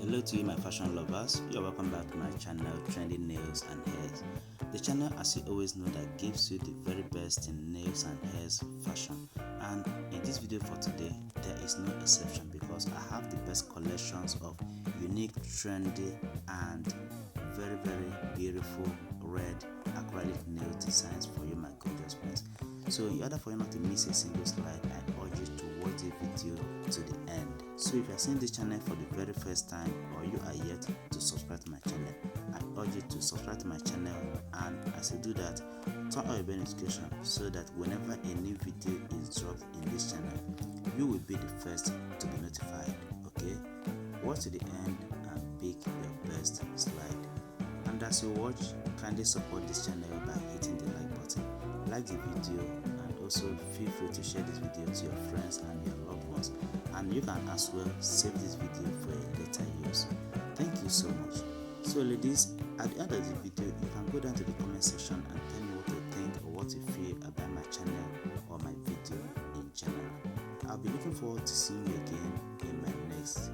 Hello to you my fashion lovers, you're welcome back to my channel Trendy Nails and Hairs. The channel, as you always know, that gives you the very best in nails and hairs fashion. And in this video for today, there is no exception because I have the best collections of unique, trendy and very beautiful red acrylic nail designs for you my gorgeous friends. So in order for you not to miss a single slide, I urge you to watch the video to the end. So if you are seeing this channel for the very first time or you are yet to subscribe to my channel, I urge you to subscribe to my channel, and as you do that, turn on your bell notification so that whenever a new video is dropped in this channel, you will be the first to be notified. Okay, watch to the end and pick your best slide. And as you watch, kindly support this channel by hitting the like button, like the video, and also feel free to share this video to your friends and your loved ones. And you can as well save this video for a later use. Thank you so much. So ladies, at the end of the video, you can go down to the comment section and tell me what you think or what you feel about my channel or my video in general. I'll be looking forward to seeing you again in my next